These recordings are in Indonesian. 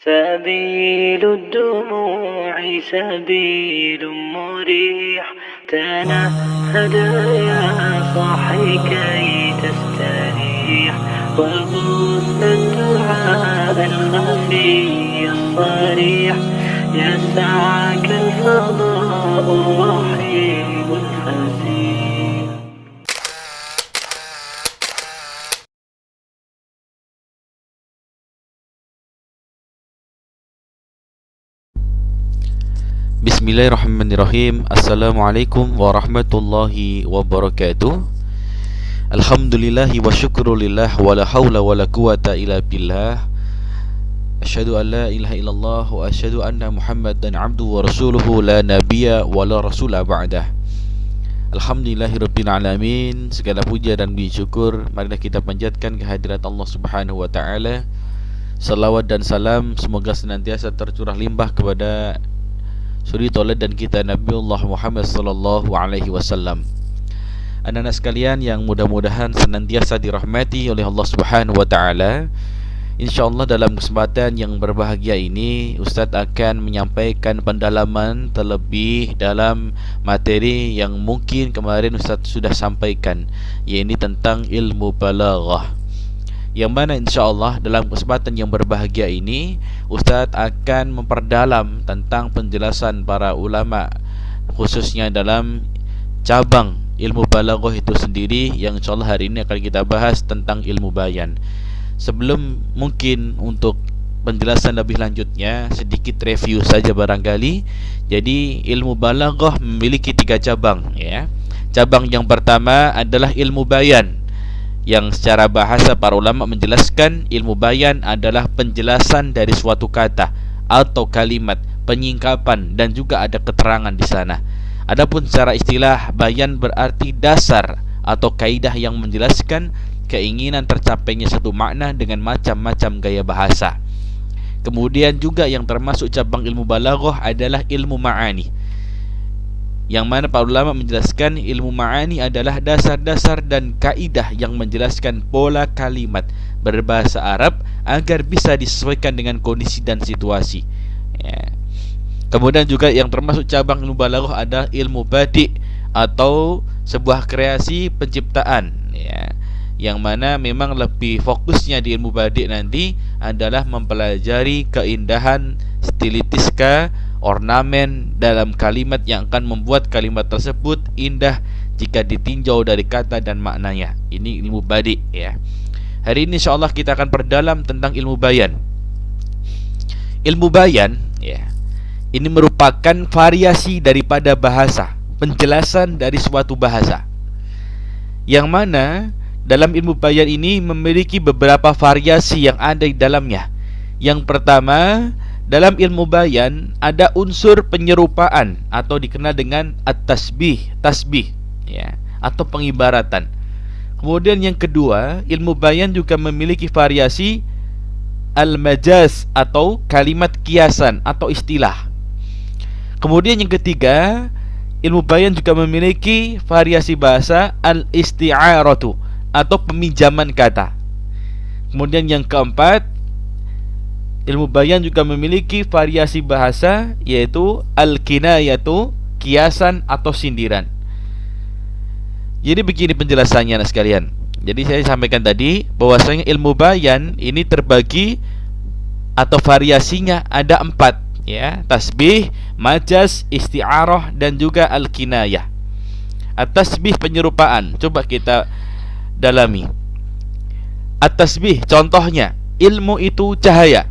سبيل الدموع سبيل مريح تنهد يا صاحي كي تستريح وغص الدعاء الخفي الصريح يسعك الفضاء الرحيم الفسيح. Bismillahirrahmanirrahim. Assalamualaikum warahmatullahi wabarakatuh. Alhamdulillahi wa syukrulillah wa la hawla wa la quwata illa billah. Asyhadu an la ilaha illallah wa asyhadu anna Muhammadan abduhu wa rasuluhu la nabiyya wa la rasula ba'dah. Alhamdulillahirabbil alamin. Segala puja dan puji syukur marilah kita panjatkan kehadirat Allah Subhanahu wa taala. Salawat dan salam semoga senantiasa tercurah limpah kepada suri tauladan kita Nabiullah Muhammad sallallahu alaihi wasallam. Anak-anak sekalian yang mudah-mudahan senantiasa dirahmati oleh Allah Subhanahu wa taala. Insyaallah dalam kesempatan yang berbahagia ini Ustaz akan menyampaikan pendalaman terlebih dalam materi yang mungkin kemarin Ustaz sudah sampaikan, yaitu tentang ilmu balaghah. Yang mana insyaAllah dalam kesempatan yang berbahagia ini Ustaz akan memperdalam tentang penjelasan para ulama, khususnya dalam cabang ilmu balaghah itu sendiri, yang insyaAllah hari ini akan kita bahas tentang ilmu bayan. Sebelum mungkin untuk penjelasan lebih lanjutnya, sedikit review saja barangkali. Jadi ilmu balaghah memiliki 3 cabang, ya. Cabang yang pertama adalah ilmu bayan, yang secara bahasa para ulama menjelaskan ilmu bayan adalah penjelasan dari suatu kata atau kalimat, penyingkapan dan juga ada keterangan di sana. Adapun secara istilah, bayan berarti dasar atau kaidah yang menjelaskan keinginan tercapainya satu makna dengan macam-macam gaya bahasa. Kemudian juga yang termasuk cabang ilmu balaghah adalah ilmu ma'ani, yang mana para ulama menjelaskan ilmu ma'ani adalah dasar-dasar dan kaidah yang menjelaskan pola kalimat berbahasa Arab agar bisa disesuaikan dengan kondisi dan situasi, ya. Kemudian juga yang termasuk cabang ilmu balaghah adalah ilmu badi' atau sebuah kreasi penciptaan, ya. Yang mana memang lebih fokusnya di ilmu badi' nanti adalah mempelajari keindahan stilistiska, ornamen dalam kalimat yang akan membuat kalimat tersebut indah jika ditinjau dari kata dan maknanya. Ini ilmu badi', ya. Hari ini insyaallah kita akan perdalam tentang ilmu bayan. Ilmu bayan, ya, ini merupakan variasi daripada bahasa, penjelasan dari suatu bahasa, yang mana dalam ilmu bayan ini memiliki beberapa variasi yang ada di dalamnya. Yang pertama, dalam ilmu bayan ada unsur penyerupaan atau dikenal dengan at-tasbih, tasbih, ya, atau pengibaratan. Kemudian yang kedua, ilmu bayan juga memiliki variasi al-majaz atau kalimat kiasan atau istilah. Kemudian yang ketiga, ilmu bayan juga memiliki variasi bahasa al-isti'aratu atau peminjaman kata. Kemudian yang keempat, ilmu bayan juga memiliki variasi bahasa, yaitu al-kinayatu, kiasan atau sindiran. Jadi begini penjelasannya anak sekalian. Jadi saya sampaikan tadi bahwasanya ilmu bayan ini terbagi atau variasinya ada 4, ya. Tasbih, majaz, isti'arah dan juga al-kinayah. At-tasbih penyerupaan, coba kita dalami. At-tasbih contohnya, ilmu itu cahaya,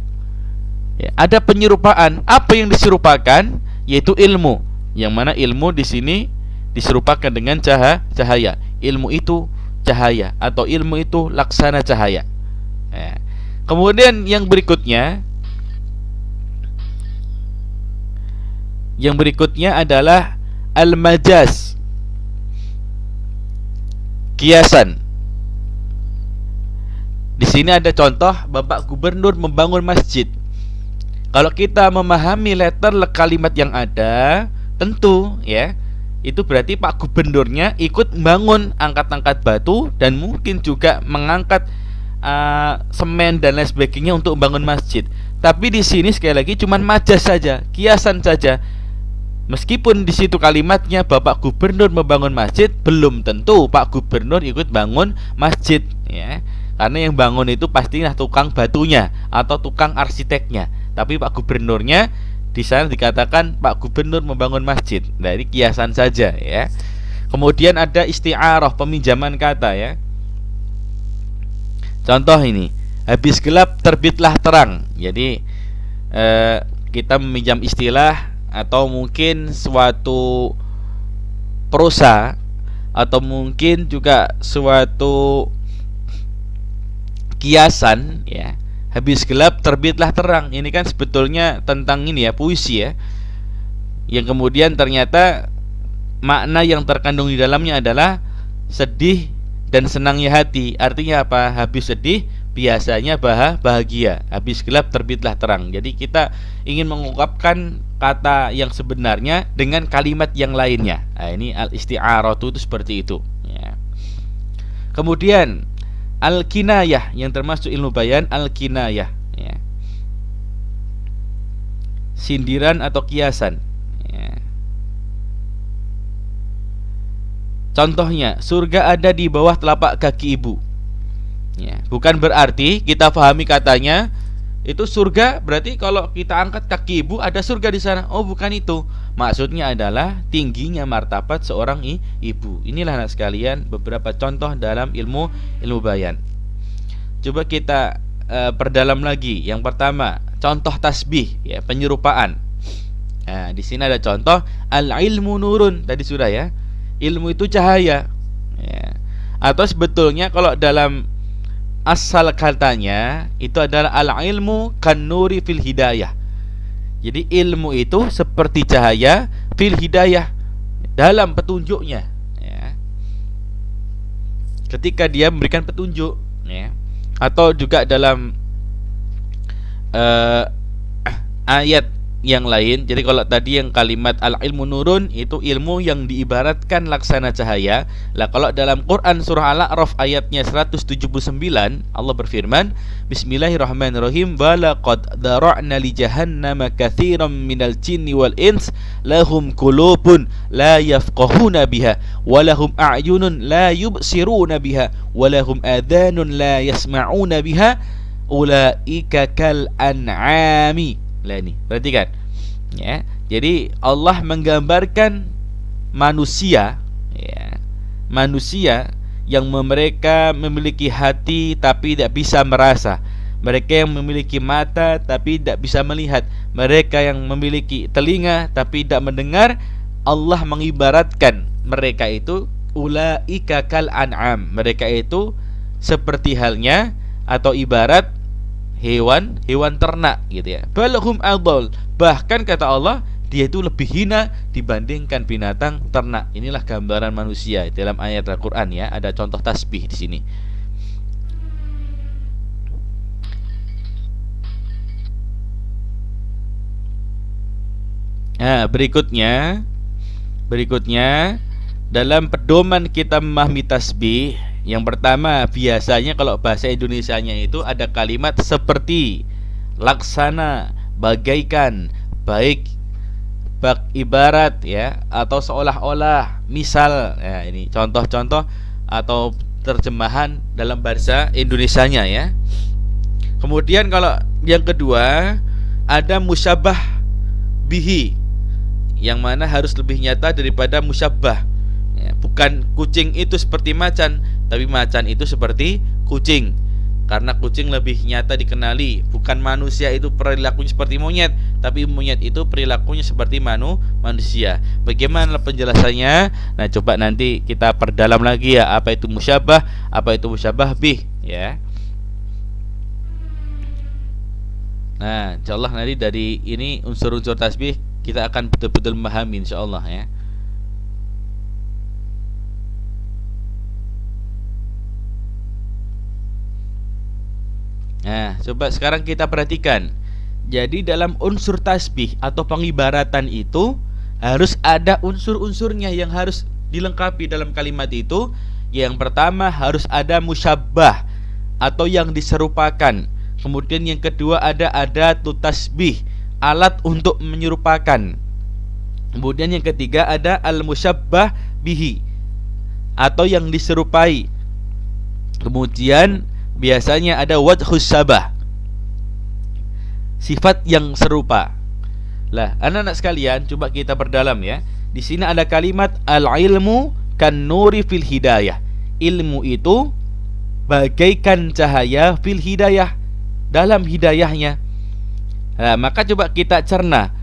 ya. Ada penyerupaan, apa yang diserupakan yaitu ilmu, yang mana ilmu di sini diserupakan dengan cahaya. Ilmu itu cahaya atau ilmu itu laksana cahaya, ya. Kemudian yang berikutnya adalah al-majaz, kiasan. Di sini ada contoh Bapak Gubernur membangun masjid. Kalau kita memahami letter kalimat yang ada, tentu, ya, itu berarti Pak Gubernurnya ikut membangun, angkat-angkat batu dan mungkin juga mengangkat semen dan lain sebagainya untuk membangun masjid. Tapi di sini sekali lagi cuman majas saja, kiasan saja. Meskipun di situ kalimatnya Bapak Gubernur membangun masjid, belum tentu Pak Gubernur ikut bangun masjid, ya. Karena yang bangun itu pastinya tukang batunya atau tukang arsiteknya. Tapi Pak Gubernurnya di sana dikatakan Pak Gubernur membangun masjid. Nah, ini kiasan saja, ya. Kemudian ada isti'arah, peminjaman kata, ya. Contoh ini, habis gelap terbitlah terang. Jadi kita meminjam istilah atau mungkin suatu prosa atau mungkin juga suatu kiasan, ya. Habis gelap terbitlah terang. Ini kan sebetulnya tentang ini ya, puisi ya. Yang kemudian ternyata makna yang terkandung di dalamnya adalah sedih dan senangnya hati. Artinya apa? Habis sedih biasanya bahagia. Habis gelap terbitlah terang. Jadi kita ingin mengungkapkan kata yang sebenarnya dengan kalimat yang lainnya. Nah, ini al-isti'aratu itu seperti itu, ya. Kemudian al-kinayah yang termasuk ilmu bayan, al-kinayah, ya. Sindiran atau kiasan, ya. Contohnya, surga ada di bawah telapak kaki ibu, ya. Bukan berarti kita pahami katanya itu surga berarti kalau kita angkat kaki ibu ada surga di sana. Oh, bukan itu. Maksudnya adalah tingginya martabat seorang ibu. Inilah anak sekalian beberapa contoh dalam ilmu bayan. Coba kita perdalam lagi. Yang pertama, contoh tasbih, ya, penyerupaan. Nah, di sini ada contoh al-ilmu nurun, tadi sudah, ya. Ilmu itu cahaya, ya. Atau sebetulnya kalau dalam asal katanya itu adalah al-ilmu kan-nuri fil hidayah. Jadi ilmu itu seperti cahaya fil hidayah, dalam petunjuknya, ya. Ketika dia memberikan petunjuk, ya. Atau juga dalam ayat yang lain. Jadi kalau tadi yang kalimat al-ilmu nurun itu ilmu yang diibaratkan laksana cahaya. Lah kalau dalam Quran surah Al-A'raf ayatnya 179 Allah berfirman, Bismillahirrahmanirrahim, walaqad dara'na li jahannama katsiran minal jinni wal ins lahum qulubun la yafqahuna biha wa lahum a'yunun la yubsiruna biha wa lahum adhanun la yasma'una biha ulaika kal an'ami. Lah ini, perhatikan, ya. Jadi Allah menggambarkan manusia, ya, manusia yang mereka memiliki hati tapi tidak bisa merasa, mereka yang memiliki mata tapi tidak bisa melihat, mereka yang memiliki telinga tapi tidak mendengar. Allah mengibaratkan mereka itu ulaika kal an'am, mereka itu seperti halnya atau ibarat hewan ternak, gitu, ya. Balhum adall, bahkan kata Allah dia itu lebih hina dibandingkan binatang ternak. Inilah gambaran manusia dalam ayat Al-Qur'an, ya. Ada contoh tasbih di sini. Nah, berikutnya dalam pedoman kita memahami tasbih, yang pertama, biasanya kalau bahasa Indonesianya itu ada kalimat seperti, laksana, bagaikan, baik, bak, ibarat, ya, atau seolah-olah, misal. Ya, ini contoh-contoh atau terjemahan dalam bahasa Indonesianya, ya. Kemudian kalau yang kedua ada musyabah bihi, yang mana harus lebih nyata daripada musyabah, ya. Bukan kucing itu seperti macan, tapi macan itu seperti kucing. Karena kucing lebih nyata dikenali. Bukan manusia itu perilakunya seperti monyet, tapi monyet itu perilakunya seperti manusia. Bagaimana penjelasannya? Nah, coba nanti kita perdalam lagi, ya. Apa itu musyabah, apa itu musyabah bih, ya. Nah, insyaallah nanti dari ini unsur-unsur tasbih kita akan betul-betul memahami, insyaallah, ya. Nah, coba sekarang kita perhatikan. Jadi dalam unsur tasbih atau pengibaratan itu harus ada unsur-unsurnya yang harus dilengkapi dalam kalimat itu. Yang pertama harus ada musyabbah atau yang diserupakan. Kemudian yang kedua ada adatu tasbih, alat untuk menyerupakan. Kemudian yang ketiga ada al-musyabbah bihi, atau yang diserupai. Kemudian biasanya ada wajhus syabah, sifat yang serupa. Lah, anak-anak sekalian, coba kita perdalam ya. Di sini ada kalimat al-ilmu kan nuri fil hidayah. Ilmu itu bagaikan cahaya fil hidayah, dalam hidayahnya. Nah, maka coba kita cerna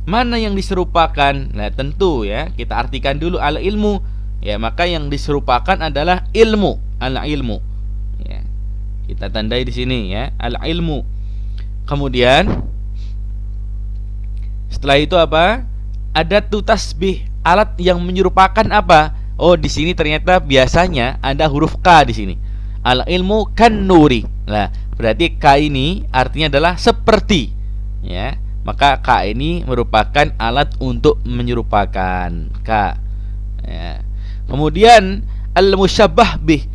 mana yang diserupakan. Nah, tentu ya, kita artikan dulu al-ilmu. Ya, maka yang diserupakan adalah ilmu, al-ilmu. Ya. Kita tandai di sini ya, al-ilmu. Kemudian setelah itu apa? Adatu tasbih, alat yang menyerupakan apa? Oh, di sini ternyata biasanya ada huruf K di sini. Al-ilmu kan nuri. Nah, berarti K ini artinya adalah seperti, ya. Maka K ini merupakan alat untuk menyerupakan K. Ya. Kemudian al-musyabbah bih,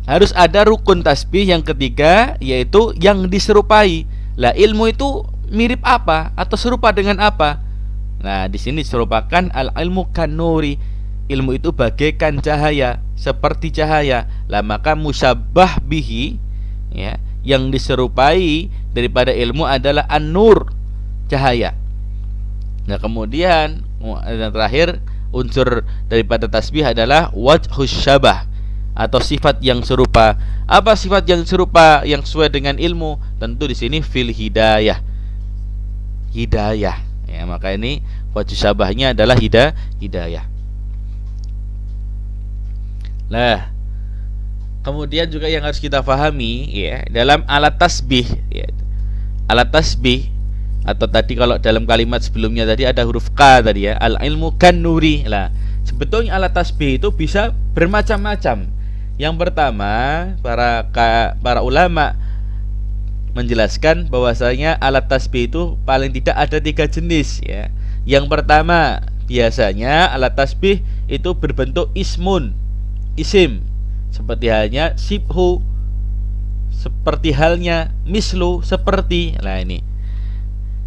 harus ada rukun tasbih yang ketiga, yaitu yang diserupai. Lah, ilmu itu mirip apa atau serupa dengan apa? Nah, di sini diserupakan al-ilmu kan nuri. Ilmu itu bagaikan cahaya, seperti cahaya. Lah, maka musyabbah bihi, ya, yang diserupai daripada ilmu adalah an-nur, cahaya. Nah, kemudian yang terakhir unsur daripada tasbih adalah wajhus syabah, atau sifat yang serupa. Apa sifat yang serupa yang sesuai dengan ilmu? Tentu di sini fil hidayah. Hidayah. Ya, maka ini wajhus syabahnya adalah hidayah. Nah, kemudian juga yang harus kita pahami ya, dalam alat tasbih ya. Alat tasbih, atau tadi kalau dalam kalimat sebelumnya tadi ada huruf K tadi ya, al-ilmu kan nuri. Lah, sebetulnya alat tasbih itu bisa bermacam-macam. Yang pertama, para ulama menjelaskan bahwasanya alat tasbih itu paling tidak ada 3 jenis ya. Yang pertama, biasanya alat tasbih itu berbentuk ismun, isim, seperti halnya sibhu, seperti halnya mislu, seperti. Nah, ini.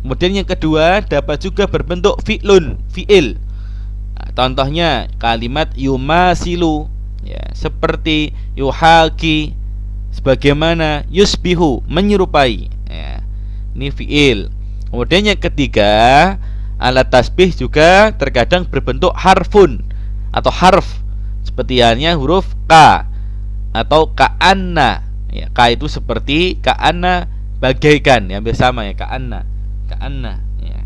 Kemudian yang kedua, dapat juga berbentuk fi'lun, fi'il. Nah, contohnya kalimat yumasilu ya, seperti yuhaki, sebagaimana yusbihu, menyerupai ya. Ini fi'il. Kemudian yang ketiga, alat tasbih juga terkadang berbentuk harfun atau harf, seperti halnya huruf K atau ka'anna ya. K itu seperti, ka'anna bagaikan ya, bersama ya, ka'anna ya.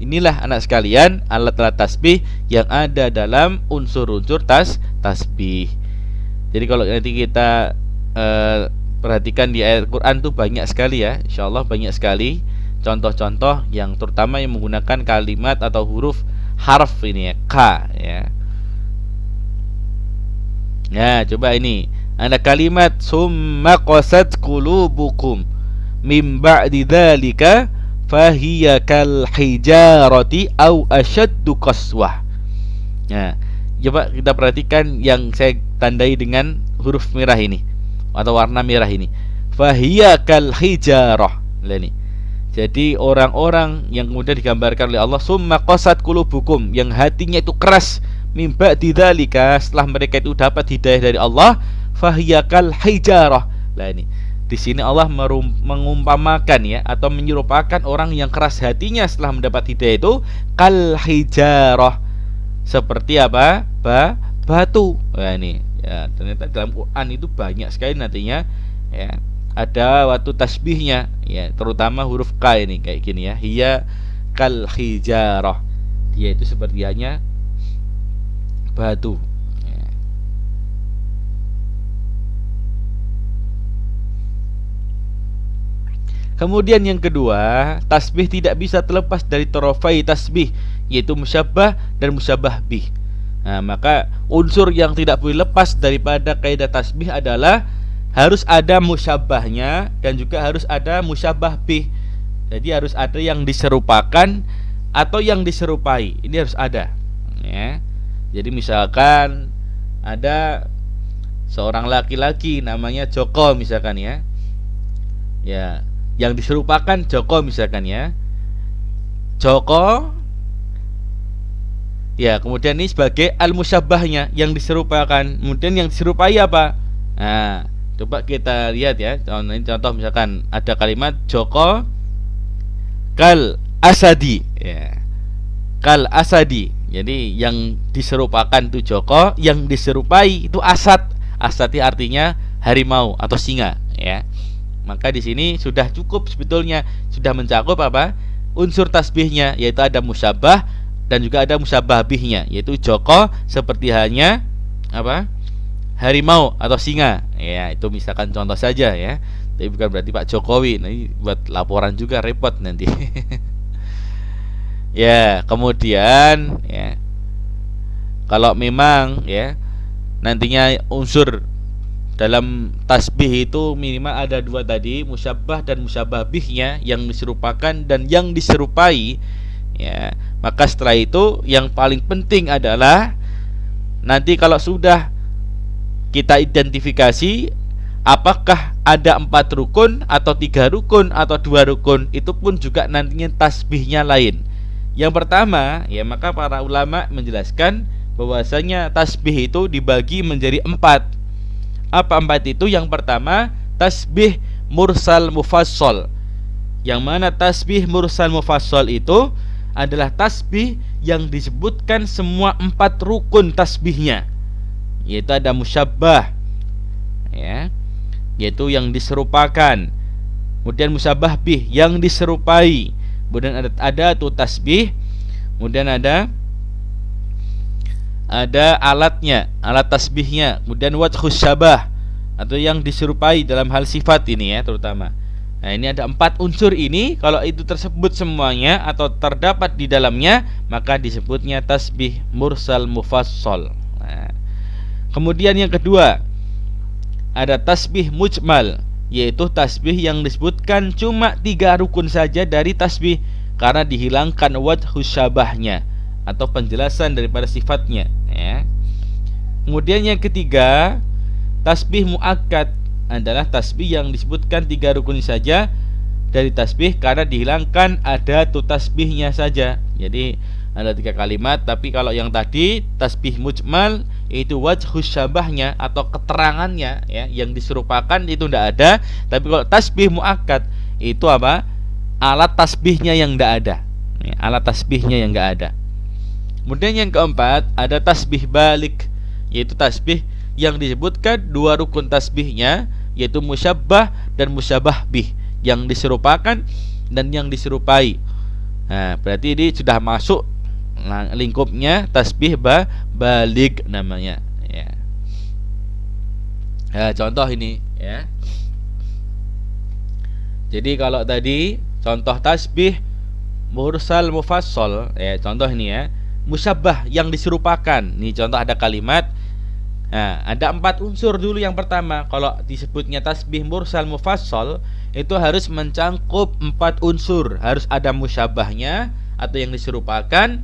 Inilah anak sekalian alat-alat tasbih yang ada dalam unsur-unsur tasbih. Jadi kalau nanti kita perhatikan di ayat Quran tuh banyak sekali ya, insyaallah banyak sekali contoh-contoh yang terutama yang menggunakan kalimat atau huruf harf ini ya, K ya. Nah, coba ini ada kalimat summa qasat qulubukum mim ba'di dzalika fahiya kal hijarati au asyaddu qaswah. Nah, coba kita perhatikan yang saya tandai dengan huruf merah ini atau warna merah ini. Fahiya kal hijarah. Lah ini. Jadi orang-orang yang kemudian digambarkan oleh Allah summa qasat qulubukum, yang hatinya itu keras, mimba didzalika, setelah mereka itu dapat hidayah dari Allah, fahiya kal hijarah. Lah ini. Di sini Allah mengumpamakan ya, atau menyerupakan orang yang keras hatinya setelah mendapat hidayah itu kal hijarah, seperti apa? Batu. Nah, ini ya, ternyata dalam Quran itu banyak sekali nantinya ya, ada waktu tasbihnya ya, terutama huruf K ini kayak gini ya, hiya kal hijarah, dia itu seperti hanya batu. Kemudian yang kedua, tasbih tidak bisa terlepas dari torofai tasbih, yaitu musyabbah dan musyabbah bih. Nah, maka unsur yang tidak boleh lepas daripada kaidah tasbih adalah harus ada musyabbahnya dan juga harus ada musyabbah bih. Jadi harus ada yang diserupakan atau yang diserupai. Ini harus ada ya. Jadi misalkan ada seorang laki-laki namanya Joko misalkan ya. Ya, yang diserupakan Joko misalkan ya. Joko. Ya, kemudian ini sebagai al-musyabbahnya yang diserupakan. Kemudian yang diserupai apa? Nah, coba kita lihat ya. Contoh misalkan ada kalimat Joko kal asadi. Ya. Kal asadi. Jadi yang diserupakan itu Joko, yang diserupai itu Asad. Asad artinya harimau atau singa, ya. Maka di sini sudah cukup sebetulnya, sudah mencakup apa? Unsur tasbihnya, yaitu ada musyabbah dan juga ada musyabbah bihnya, yaitu Joko seperti halnya apa? Harimau atau singa. Ya, itu misalkan contoh saja ya. Tapi bukan berarti Pak Jokowi. Nanti buat laporan juga repot nanti. Ya, kemudian ya, kalau memang ya nantinya unsur dalam tasbih itu minimal ada dua tadi, musyabbah dan musyabbah bihnya, yang diserupakan dan yang diserupai ya, maka setelah itu yang paling penting adalah nanti kalau sudah kita identifikasi apakah ada 4 rukun atau 3 rukun atau 2 rukun, itu pun juga nantinya tasbihnya lain. Yang pertama ya, maka para ulama menjelaskan bahwasanya tasbih itu dibagi menjadi 4. Apa 4 itu? Yang pertama tasbih mursal mufassal. Yang mana tasbih mursal mufassal itu adalah tasbih yang disebutkan semua 4 rukun tasbihnya, yaitu ada musyabbah ya, yaitu yang diserupakan. Kemudian musyabbah bih yang diserupai. Kemudian ada tuh tasbih. Kemudian ada alatnya, alat tasbihnya. Kemudian wajhus syabah atau yang diserupai dalam hal sifat ini ya terutama. Nah, ini ada 4 unsur ini. Kalau itu tersebut semuanya atau terdapat di dalamnya, maka disebutnya tasbih mursal mufassal. Nah, kemudian yang kedua ada tasbih mujmal, yaitu tasbih yang disebutkan cuma 3 rukun saja dari tasbih karena dihilangkan wajhus syabahnya atau penjelasan daripada sifatnya ya. Kemudian yang ketiga tasbih muakkad adalah tasbih yang disebutkan 3 rukun saja dari tasbih karena dihilangkan ada tu tasbihnya saja. Jadi ada 3 kalimat, tapi kalau yang tadi tasbih mujmal itu wajhus syabahnya atau keterangannya ya, yang diserupakan itu tidak ada. Tapi kalau tasbih muakkad itu apa? Alat tasbihnya yang tidak ada ya, alat tasbihnya yang tidak ada. Kemudian yang keempat ada tasbih balik, yaitu tasbih yang disebutkan 2 rukun tasbihnya, yaitu musyabbah dan musyabbah bih, yang diserupakan dan yang diserupai. Nah, berarti ini sudah masuk lingkupnya tasbih balik namanya ya. Nah, contoh ini ya. Jadi kalau tadi contoh tasbih mursal mufassal ya, contoh ini ya, musyabbah yang diserupakan. Nih contoh ada kalimat. Nah, ada 4 unsur dulu. Yang pertama, kalau disebutnya tasbih mursal mufassal itu harus mencangkup 4 unsur. Harus ada musyabbahnya atau yang diserupakan.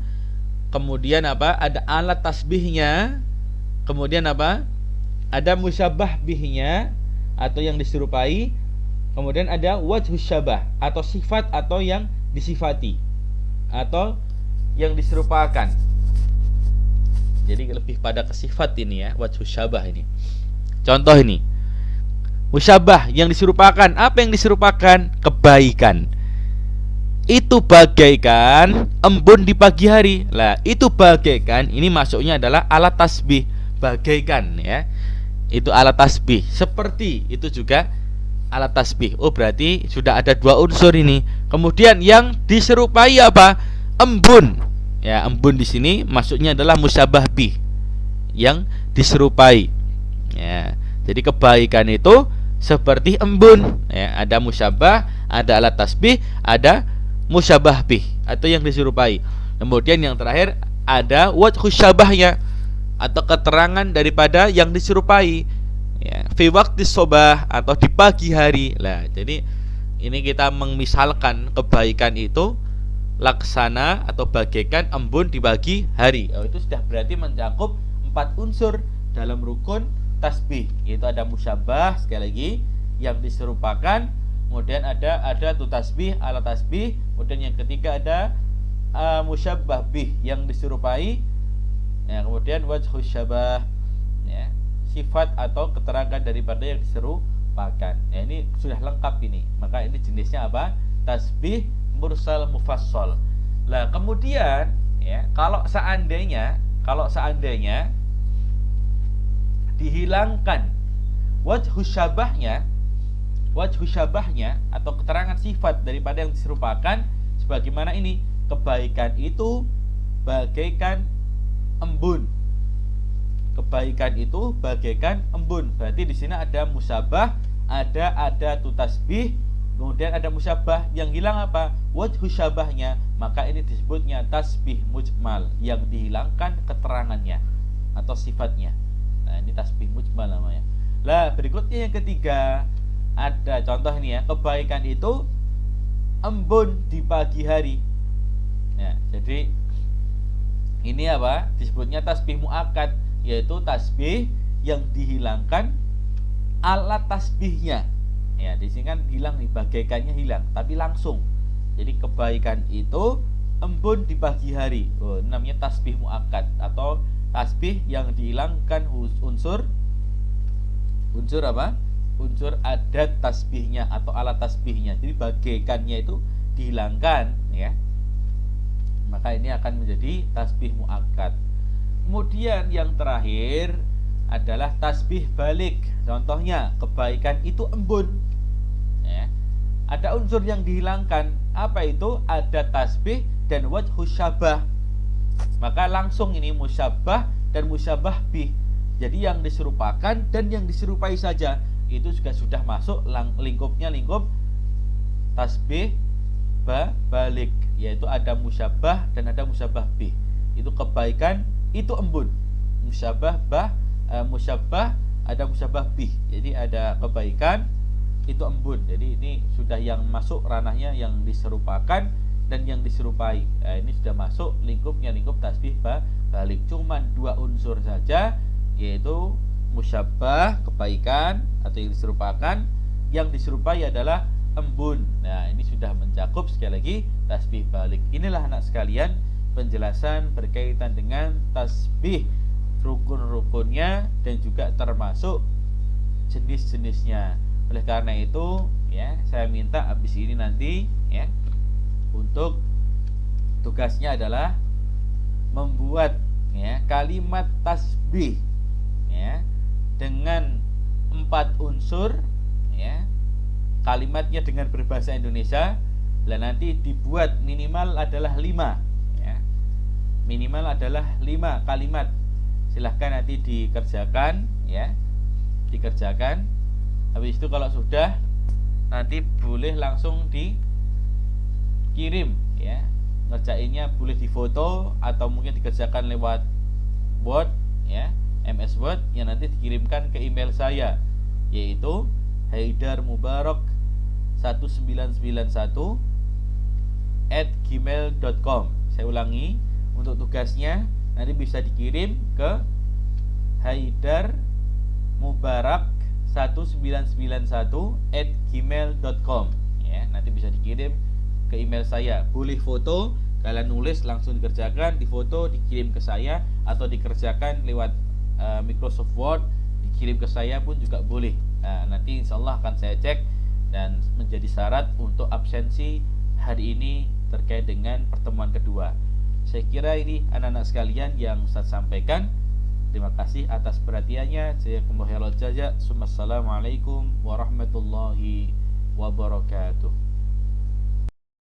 Kemudian apa? Ada alat tasbihnya. Kemudian apa? Ada musyabbah bihnya atau yang diserupai. Kemudian ada wajhus syabah atau sifat atau yang disifati atau yang diserupakan. Jadi lebih pada ke sifat ini ya, wajhus syabah ini. Contoh ini. Musyabbah yang diserupakan. Apa yang diserupakan? Kebaikan. Itu bagaikan embun di pagi hari. Lah, itu bagaikan ini masuknya adalah alat tasbih. Bagaikan ya. Itu alat tasbih. Seperti itu juga alat tasbih. Oh, berarti sudah ada 2 unsur ini. Kemudian yang diserupai apa? Embun. Ya, embun di sini maksudnya adalah musyabbah bih, yang diserupai. Ya, jadi kebaikan itu seperti embun. Ya, ada musyabbah, ada alat tasbih, ada musyabbah bih atau yang diserupai. Kemudian yang terakhir ada wajhus syabahnya atau keterangan daripada yang diserupai. Ya, fi waqtis sobah atau di pagi hari. Lah, jadi ini kita memisalkan kebaikan itu laksana atau bagaikan embun di pagi hari. Oh, itu sudah berarti mencakup 4 unsur dalam rukun tasbih, yaitu ada musyabbah sekali lagi, yang diserupakan, kemudian ada tu tasbih, alat tasbih, kemudian yang ketiga ada musyabbah bih, yang diserupai. Ya, kemudian wajhus syabah, ya, sifat atau keterangan daripada yang diserupakan. Ya, ini sudah lengkap ini. Maka ini jenisnya apa? Tasbih mursal mufassal. Lah, kemudian ya, kalau seandainya dihilangkan wajhus syabahnya atau keterangan sifat daripada yang diserupakan, sebagaimana ini, kebaikan itu bagaikan embun. Kebaikan itu bagaikan embun. Berarti di sini ada musyabah, ada tu tasbih, kemudian ada musyabah. Yang hilang apa? Wajhu syabahnya. Maka ini disebutnya tasbih mujmal, yang dihilangkan keterangannya atau sifatnya. Nah, ini tasbih mujmal namanya. Lah, berikutnya yang ketiga, ada contoh ini ya, kebaikan itu embun di pagi hari. Ya, jadi ini apa? Disebutnya tasbih muakkad, yaitu tasbih yang dihilangkan alat tasbihnya. Ya, di sini kan hilang nih, bagaikannya hilang, tapi langsung. Jadi kebaikan itu embun di pagi hari. Oh, ini namanya tasbih muakkad atau tasbih yang dihilangkan unsur apa? Unsur adat tasbihnya atau alat tasbihnya. Jadi bagaikannya itu dihilangkan, ya. Maka ini akan menjadi tasbih muakkad. Kemudian yang terakhir adalah tasbih balik. Contohnya, kebaikan itu embun, ya. Ada unsur yang dihilangkan. Apa itu? Ada tasbih dan wajhus syabah. Maka langsung ini musyabbah dan musyabbah bih. Jadi yang diserupakan dan yang diserupai saja itu juga sudah masuk lingkupnya, lingkup tasbih balik, yaitu ada musyabbah dan ada musyabbah bih. Itu kebaikan itu embun. Musyabbah ada musyabbah bih. Jadi ada kebaikan itu embun. Jadi ini sudah yang masuk ranahnya yang diserupakan dan yang diserupai. Nah, ini sudah masuk lingkupnya, lingkup tasbih balik. Cuman dua unsur saja, yaitu musyabbah kebaikan atau yang diserupakan, yang diserupai adalah embun. Nah, ini sudah mencakup sekali lagi tasbih balik. Inilah anak sekalian penjelasan berkaitan dengan tasbih, rukun-rukunnya dan juga termasuk jenis-jenisnya. Oleh karena itu, ya, saya minta habis ini nanti, ya, untuk tugasnya adalah membuat, ya, kalimat tasbih, ya, dengan 4 unsur, ya, kalimatnya dengan berbahasa Indonesia. Dan nanti dibuat minimal adalah 5, ya, minimal adalah 5 kalimat. Silahkan nanti dikerjakan, ya, dikerjakan. Habis itu kalau sudah, nanti boleh langsung dikirim, ya. Ngerjainnya boleh difoto atau mungkin dikerjakan lewat Word, ya, MS Word, yang nanti dikirimkan ke email saya, yaitu haidarmubarak1991@gmail.com. Saya ulangi, untuk tugasnya nanti bisa dikirim ke haidarmubarak1991@gmail.com, ya. Nanti bisa dikirim ke email saya. Boleh foto, kalian nulis langsung dikerjakan, difoto dikirim ke saya, atau dikerjakan lewat Microsoft Word dikirim ke saya pun juga boleh. Nah, nanti insyaallah akan saya cek dan menjadi syarat untuk absensi hari ini terkait dengan pertemuan kedua. Saya kira ini anak-anak sekalian yang saya sampaikan. Terima kasih atas perhatiannya. Jazakumullahu khairan jazaa. Assalamualaikum warahmatullahi wabarakatuh.